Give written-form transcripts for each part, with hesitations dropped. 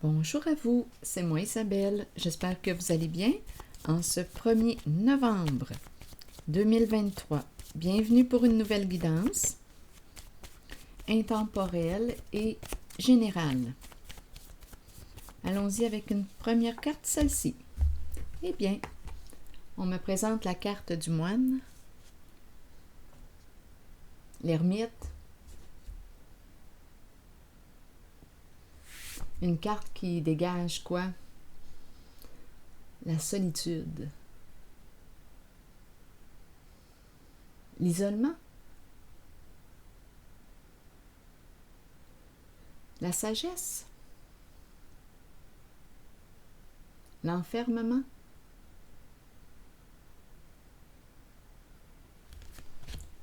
Bonjour à vous, c'est moi Isabelle. J'espère que vous allez bien en ce 1er novembre 2023. Bienvenue pour une nouvelle guidance intemporelle et générale. Allons-y avec une première carte, celle-ci. Eh bien, on me présente la carte du moine, l'ermite, une carte qui dégage quoi? La solitude, l'isolement, la sagesse, l'enfermement.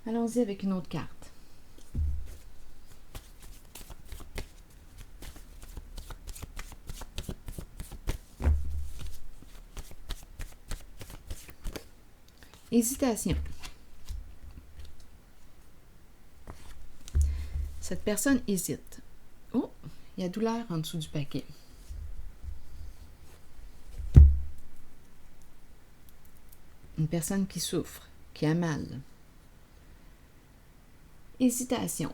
Allons-y avec une autre carte. Hésitation. Cette personne hésite. Oh, il y a douleur en dessous du paquet. Une personne qui souffre, qui a mal. Hésitation.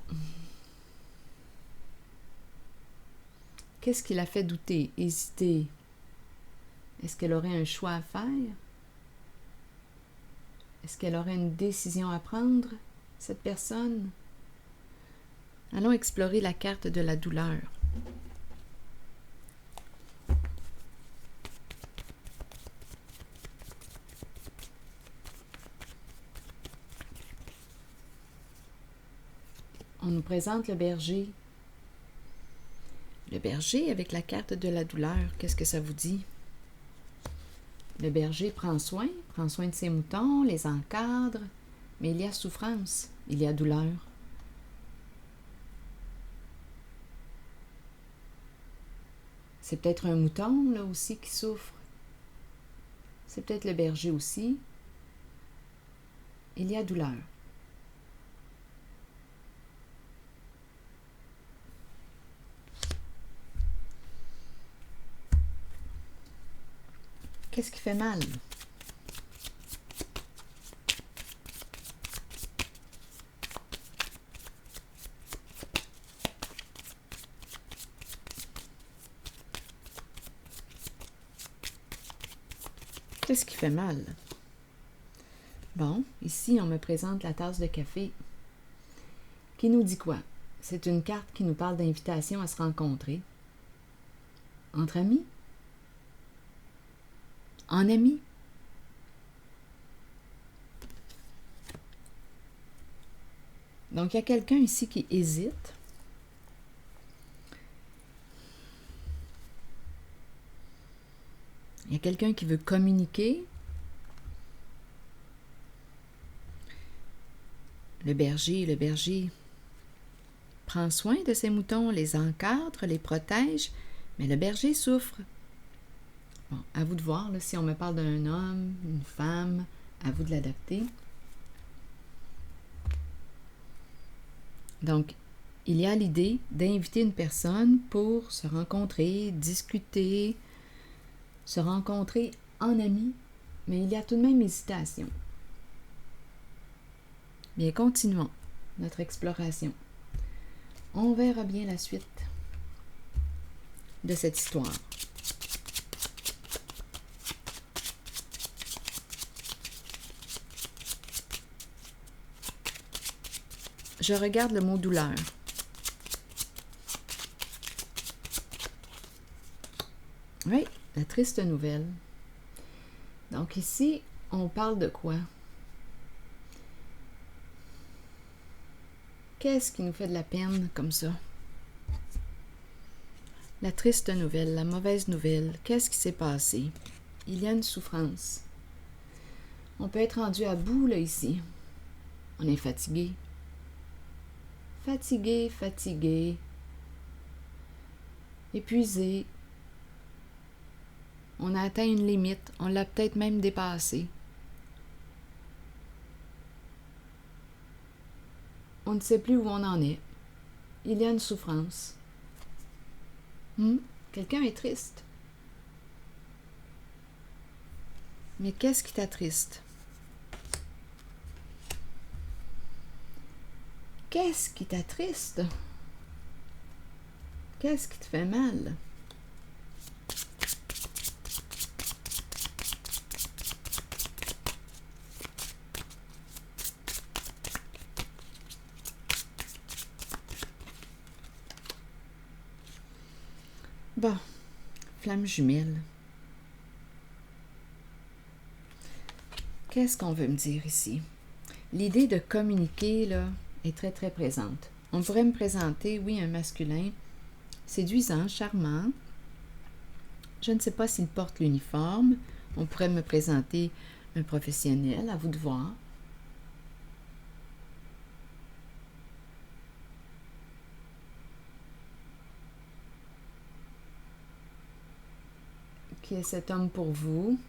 Qu'est-ce qui l'a fait douter, hésiter? Est-ce qu'elle aurait un choix à faire? Est-ce qu'elle aurait une décision à prendre, cette personne? Allons explorer la carte de la douleur. On nous présente le berger. Le berger avec la carte de la douleur, qu'est-ce que ça vous dit? Le berger prend soin de ses moutons, les encadre, mais il y a souffrance, il y a douleur. C'est peut-être un mouton, là aussi, qui souffre. C'est peut-être le berger aussi. Il y a douleur. Qu'est-ce qui fait mal? Qu'est-ce qui fait mal? Bon, ici, on me présente la tasse de café. Qui nous dit quoi? C'est une carte qui nous parle d'invitation à se rencontrer. Entre amis? En amis? Donc, il y a quelqu'un ici qui hésite. Il y a quelqu'un qui veut communiquer. Le berger prend soin de ses moutons, les encadre, les protège, mais le berger souffre. Bon, à vous de voir, là, si on me parle d'un homme, une femme, à vous de l'adapter. Donc, il y a l'idée d'inviter une personne pour se rencontrer, discuter, se rencontrer en amis, mais il y a tout de même hésitation. Bien, continuons notre exploration. On verra bien la suite de cette histoire. Je regarde le mot douleur. Oui, la triste nouvelle. Donc ici, on parle de quoi? Qu'est-ce qui nous fait de la peine comme ça? La triste nouvelle, la mauvaise nouvelle, qu'est-ce qui s'est passé? Il y a une souffrance. On peut être rendu à bout, là, ici. On est fatigué. Fatigué. Épuisé. On a atteint une limite. On l'a peut-être même dépassée. On ne sait plus où on en est. Il y a une souffrance. Quelqu'un est triste. Mais qu'est-ce qui t'attriste? Qu'est-ce qui t'attriste? Qu'est-ce qui te fait mal? Bon, flamme jumelle. Qu'est-ce qu'on veut me dire ici? L'idée de communiquer, là, est très, très présente. On pourrait me présenter, oui, un masculin séduisant, charmant. Je ne sais pas s'il porte l'uniforme. On pourrait me présenter un professionnel, à vous de voir. Qui est cet homme pour vous?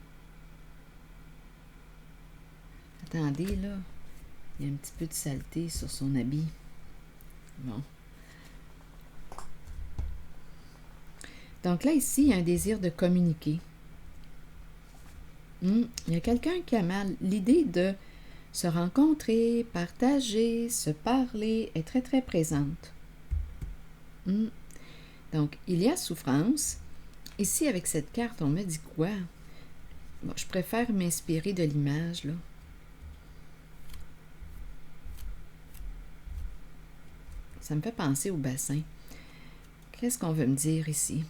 Attendez, là. Il y a un petit peu de saleté sur son habit. Bon. Donc là, ici, il y a un désir de communiquer. Il y a quelqu'un qui a mal. L'idée de se rencontrer, partager, se parler est très, très présente. Donc, il y a souffrance. Ici, avec cette carte, on me dit quoi? Bon, je préfère m'inspirer de l'image, là. Ça me fait penser au bassin. Qu'est-ce qu'on veut me dire ici?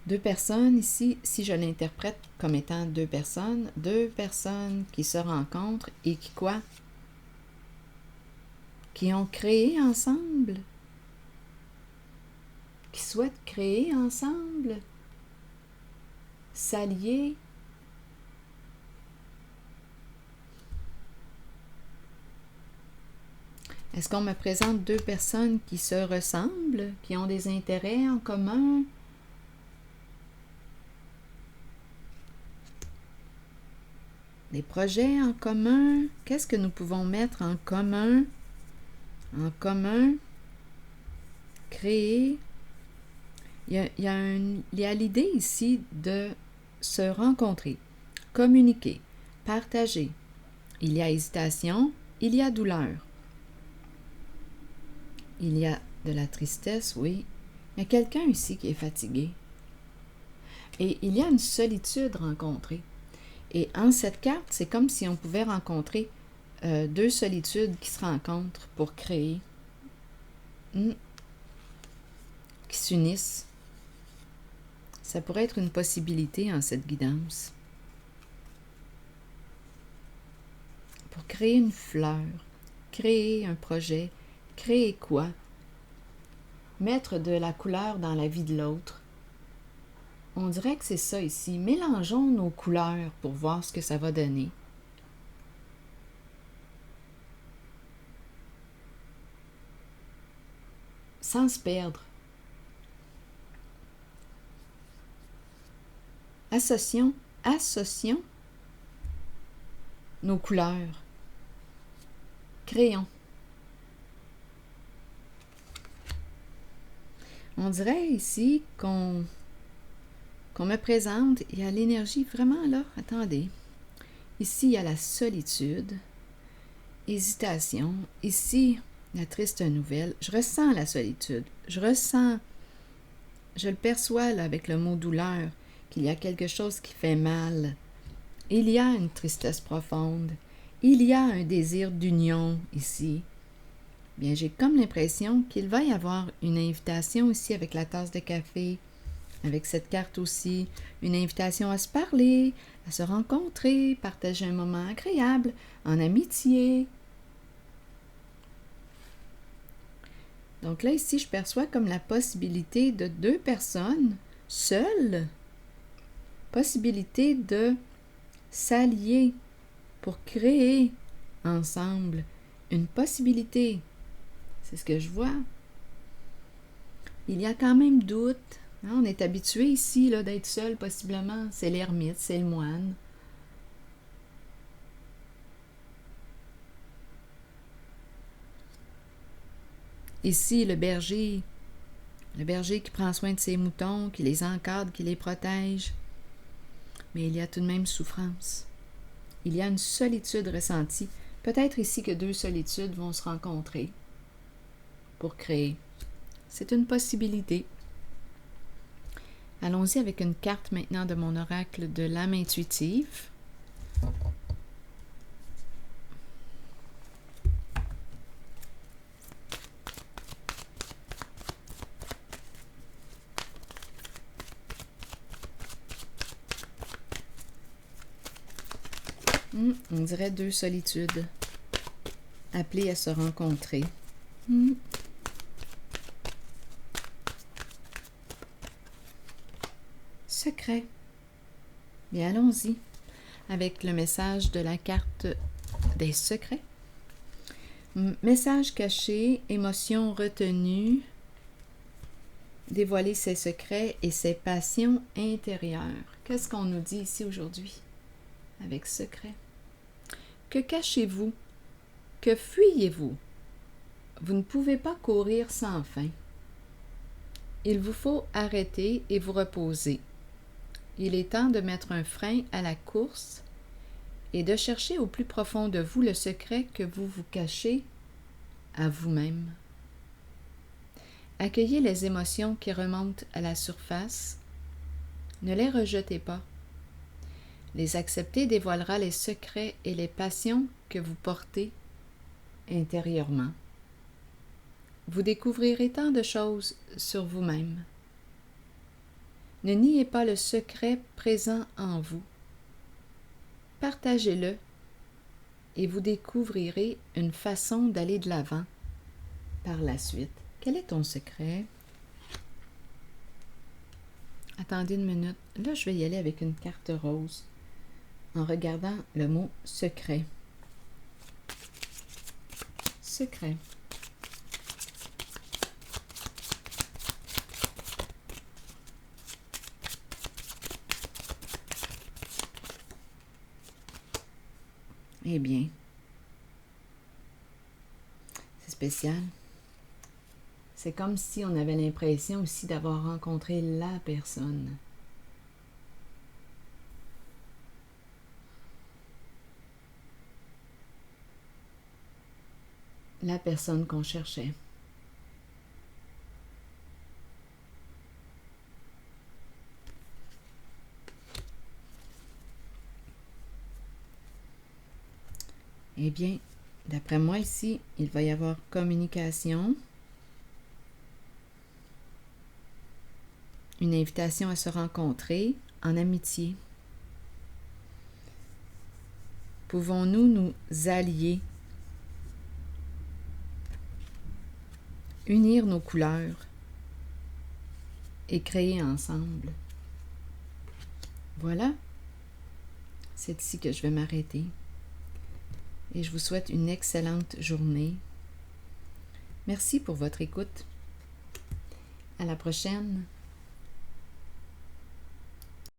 Deux personnes ici, si je l'interprète comme étant deux personnes qui se rencontrent et qui quoi? Qui ont créé ensemble, qui souhaitent créer ensemble, s'allier. Est-ce qu'on me présente deux personnes qui se ressemblent, qui ont des intérêts en commun? Des projets en commun? Qu'est-ce que nous pouvons mettre en commun? En commun, créer. Il y a l'idée ici de se rencontrer, communiquer, partager. Il y a hésitation, il y a douleur. Il y a de la tristesse, oui. Il y a quelqu'un ici qui est fatigué. Et il y a une solitude rencontrée. Et en cette carte, c'est comme si on pouvait rencontrer deux solitudes qui se rencontrent pour créer, qui s'unissent. Ça pourrait être une possibilité en cette guidance. Pour créer une fleur, créer un projet, créer quoi? Mettre de la couleur dans la vie de l'autre. On dirait que c'est ça ici. Mélangeons nos couleurs pour voir ce que ça va donner. Sans se perdre. Associons nos couleurs. Créons. On dirait ici qu'on me présente, il y a l'énergie vraiment là. Attendez. Ici, il y a la solitude, hésitation. Ici, la triste nouvelle. Je ressens la solitude. Je le perçois là, avec le mot douleur, qu'il y a quelque chose qui fait mal. Il y a une tristesse profonde. Il y a un désir d'union ici. Bien, j'ai comme l'impression qu'il va y avoir une invitation ici avec la tasse de café, avec cette carte aussi, une invitation à se parler, à se rencontrer, partager un moment agréable, en amitié. Donc là, ici, je perçois comme la possibilité de deux personnes seules, possibilité de s'allier pour créer ensemble une possibilité. C'est ce que je vois. Il y a quand même doute. On est habitué ici là, d'être seul, possiblement. C'est l'ermite, c'est le moine. Ici, le berger Le berger qui prend soin de ses moutons, qui les encadre, qui les protège. Mais il y a tout de même souffrance. Il y a une solitude ressentie. Peut-être ici que deux solitudes vont se rencontrer pour créer. C'est une possibilité. Allons-y avec une carte maintenant de mon oracle de l'âme intuitive. On dirait deux solitudes appelées à se rencontrer. Secret. Et allons-y avec le message de la carte des secrets. Message caché, émotion retenue, dévoiler ses secrets et ses passions intérieures. Qu'est-ce qu'on nous dit ici aujourd'hui avec secret? Que cachez-vous? Que fuyez-vous? Vous ne pouvez pas courir sans fin. Il vous faut arrêter et vous reposer. Il est temps de mettre un frein à la course et de chercher au plus profond de vous le secret que vous vous cachez à vous-même. Accueillez les émotions qui remontent à la surface. Ne les rejetez pas. Les accepter dévoilera les secrets et les passions que vous portez intérieurement. Vous découvrirez tant de choses sur vous-même. Ne niez pas le secret présent en vous. Partagez-le et vous découvrirez une façon d'aller de l'avant par la suite. Quel est ton secret? Attendez une minute. Là, je vais y aller avec une carte rose en regardant le mot secret. Secret. Eh bien, c'est spécial. C'est comme si on avait l'impression aussi d'avoir rencontré la personne. La personne qu'on cherchait. Eh bien, d'après moi ici, il va y avoir communication, une invitation à se rencontrer en amitié. Pouvons-nous nous allier, unir nos couleurs et créer ensemble? Voilà, c'est ici que je vais m'arrêter. Et je vous souhaite une excellente journée. Merci pour votre écoute. À la prochaine.